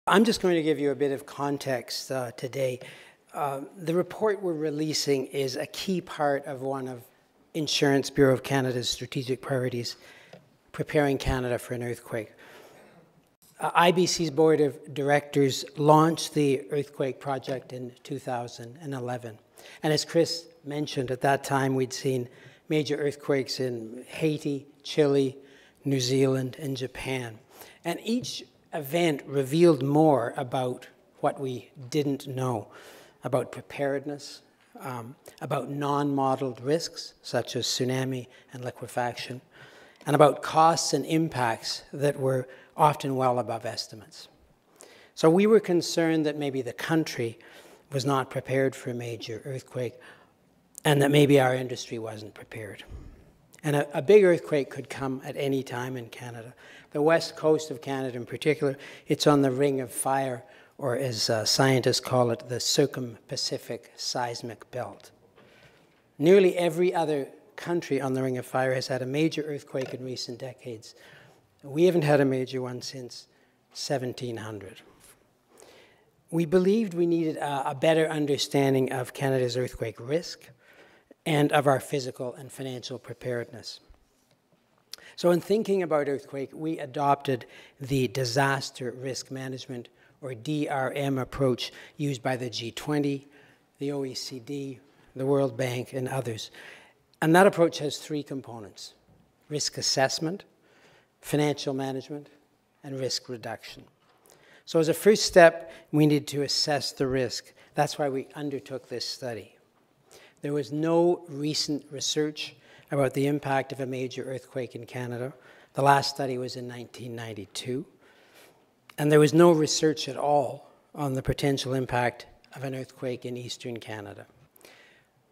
I'm just going to give you a bit of context today. The report we're releasing is a key part of one of Insurance Bureau of Canada's strategic priorities, preparing Canada for an earthquake. IBC's Board of Directors launched the earthquake project in 2011. And as Chris mentioned, at that time we'd seen major earthquakes in Haiti, Chile, New Zealand, and Japan. And each event revealed more about what we didn't know, about preparedness, about non-modeled risks, such as tsunami and liquefaction, and about costs and impacts that were often well above estimates. So we were concerned that maybe the country was not prepared for a major earthquake, and that maybe our industry wasn't prepared. And a big earthquake could come at any time in Canada. The west coast of Canada in particular, it's on the Ring of Fire, or as scientists call it, the Circum-Pacific Seismic Belt. Nearly every other country on the Ring of Fire has had a major earthquake in recent decades. We haven't had a major one since 1700. We believed we needed a better understanding of Canada's earthquake risk and of our physical and financial preparedness. So in thinking about earthquake, we adopted the disaster risk management, or DRM approach, used by the G20, the OECD, the World Bank, and others. And that approach has three components: risk assessment, financial management, and risk reduction. So as a first step, we needed to assess the risk. That's why we undertook this study. There was no recent research about the impact of a major earthquake in Canada. The last study was in 1992. And there was no research at all on the potential impact of an earthquake in eastern Canada.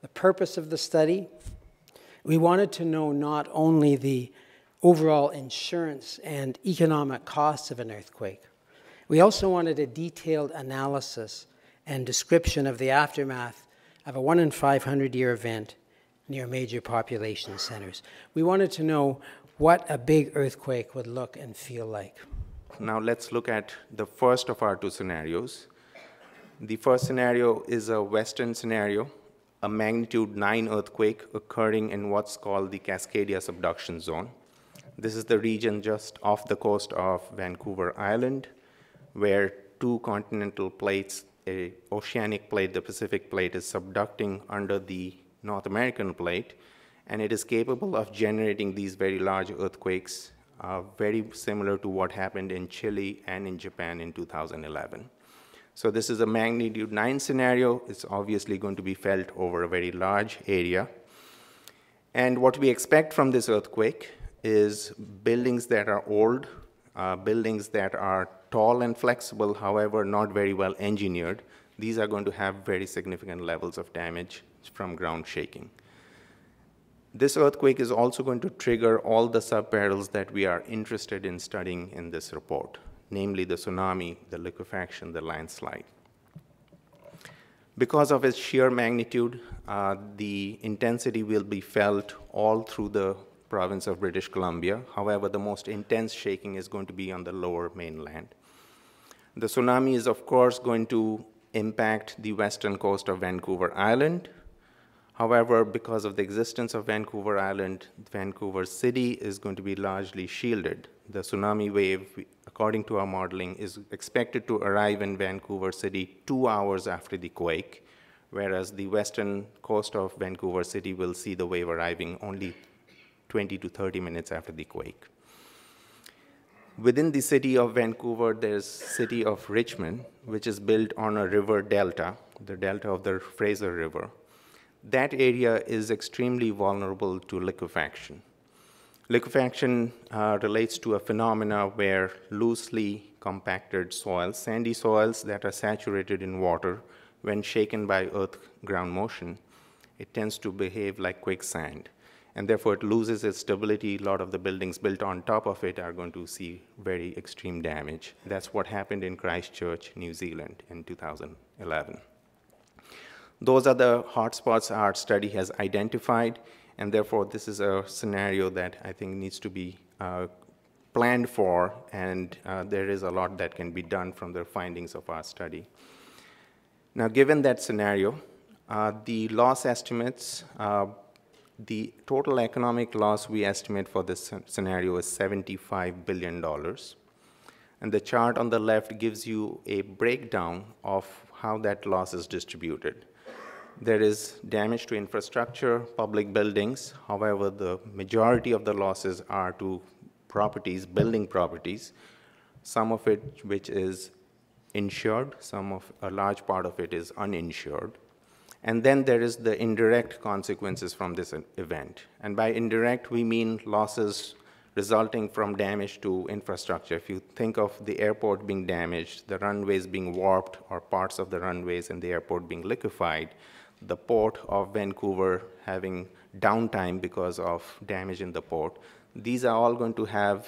The purpose of the study, we wanted to know not only the overall insurance and economic costs of an earthquake, we also wanted a detailed analysis and description of the aftermath of a 1 in 500-year event near major population centers. We wanted to know what a big earthquake would look and feel like. Now let's look at the first of our two scenarios. The first scenario is a Western scenario, a magnitude 9 earthquake occurring in what's called the Cascadia subduction zone. This is the region just off the coast of Vancouver Island, where two continental plates, an oceanic plate, the Pacific plate, is subducting under the North American plate, and it is capable of generating these very large earthquakes, very similar to what happened in Chile and in Japan in 2011. So this is a magnitude 9 scenario. It's obviously going to be felt over a very large area. And what we expect from this earthquake is buildings that are old, buildings that are tall and flexible, however, not very well engineered. These are going to have very significant levels of damage from ground shaking. This earthquake is also going to trigger all the subperils that we are interested in studying in this report, namely the tsunami, the liquefaction, the landslide. Because of its sheer magnitude, the intensity will be felt all through the province of British Columbia. However, the most intense shaking is going to be on the lower mainland. The tsunami is, of course, going to impact the western coast of Vancouver Island. However, because of the existence of Vancouver Island, Vancouver City is going to be largely shielded. The tsunami wave, according to our modeling, is expected to arrive in Vancouver City 2 hours after the quake, whereas the western coast of Vancouver City will see the wave arriving only 20 to 30 minutes after the quake. Within the city of Vancouver, there's city of Richmond, which is built on a river delta, the delta of the Fraser River. That area is extremely vulnerable to liquefaction. Liquefaction relates to a phenomena where loosely compacted soils, sandy soils that are saturated in water, when shaken by earth ground motion, it tends to behave like quicksand. And therefore it loses its stability. A lot of the buildings built on top of it are going to see very extreme damage. That's what happened in Christchurch, New Zealand in 2011. Those are the hotspots our study has identified, and therefore this is a scenario that I think needs to be planned for, and there is a lot that can be done from the findings of our study. Now, given that scenario, the loss estimates, the total economic loss we estimate for this scenario is $75 billion. And the chart on the left gives you a breakdown of how that loss is distributed. There is damage to infrastructure, public buildings. However, the majority of the losses are to properties, building properties, some of it which is insured, a large part of it is uninsured. And then there is the indirect consequences from this event. And by indirect, we mean losses resulting from damage to infrastructure. If you think of the airport being damaged, the runways being warped, or parts of the runways and the airport being liquefied, the port of Vancouver having downtime because of damage in the port, these are all going to have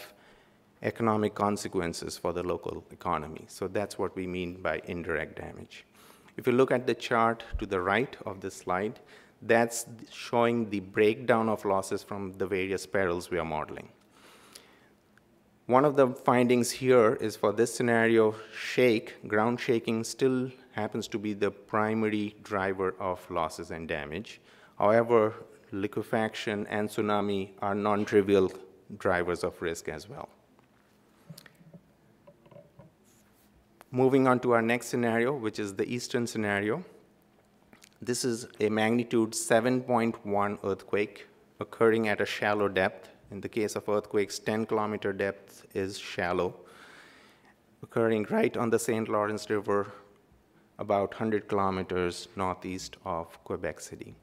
economic consequences for the local economy. So that's what we mean by indirect damage. If you look at the chart to the right of this slide, that's showing the breakdown of losses from the various perils we are modeling. One of the findings here is for this scenario, ground shaking still happens to be the primary driver of losses and damage. However, liquefaction and tsunami are non-trivial drivers of risk as well. Moving on to our next scenario, which is the eastern scenario. This is a magnitude 7.1 earthquake occurring at a shallow depth. In the case of earthquakes, 10-kilometer depth is shallow, occurring right on the St. Lawrence River, about 100 kilometers northeast of Quebec City.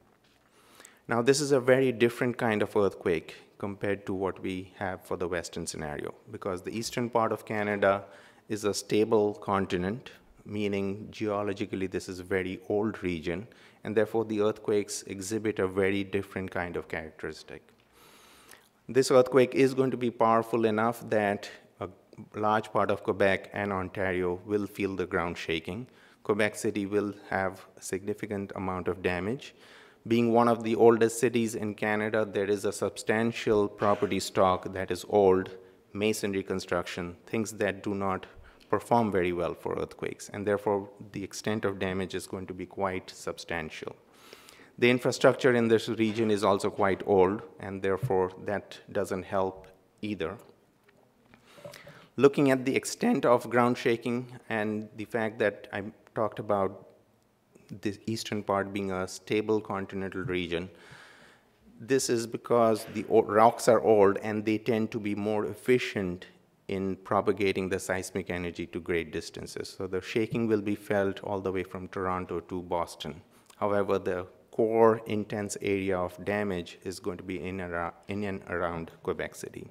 Now, this is a very different kind of earthquake compared to what we have for the western scenario, because the eastern part of Canada is a stable continent, meaning geologically this is a very old region, and therefore the earthquakes exhibit a very different kind of characteristic. This earthquake is going to be powerful enough that a large part of Quebec and Ontario will feel the ground shaking. Quebec City will have a significant amount of damage. Being one of the oldest cities in Canada, there is a substantial property stock that is old, masonry construction, things that do not perform very well for earthquakes, and therefore the extent of damage is going to be quite substantial. The infrastructure in this region is also quite old, and therefore that doesn't help either. Looking at the extent of ground shaking and the fact that I talked about the eastern part being a stable continental region, this is because the rocks are old and they tend to be more efficient in propagating the seismic energy to great distances. So the shaking will be felt all the way from Toronto to Boston. However, the core intense area of damage is going to be in and around Quebec City.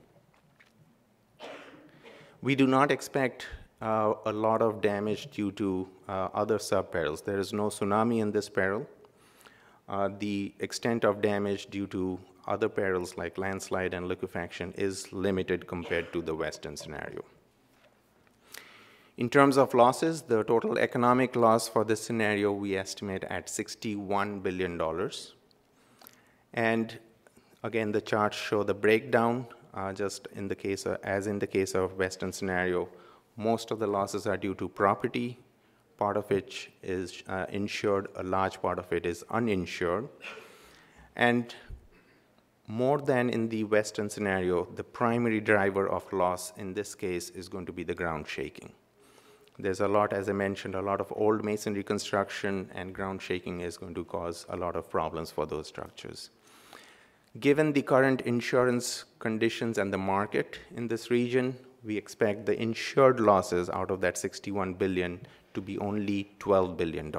We do not expect a lot of damage due to other sub-perils. There is no tsunami in this peril. The extent of damage due to other perils like landslide and liquefaction is limited compared to the western scenario. In terms of losses, the total economic loss for this scenario we estimate at $61 billion. And again, the charts show the breakdown. Just in the case of, as in the case of western scenario, most of the losses are due to property, part of which is insured, a large part of it is uninsured. And more than in the western scenario, the primary driver of loss in this case is going to be the ground shaking. There's a lot, as I mentioned, a lot of old masonry construction, and ground shaking is going to cause a lot of problems for those structures. Given the current insurance conditions and the market in this region, we expect the insured losses out of that $61 billion to be only $12 billion.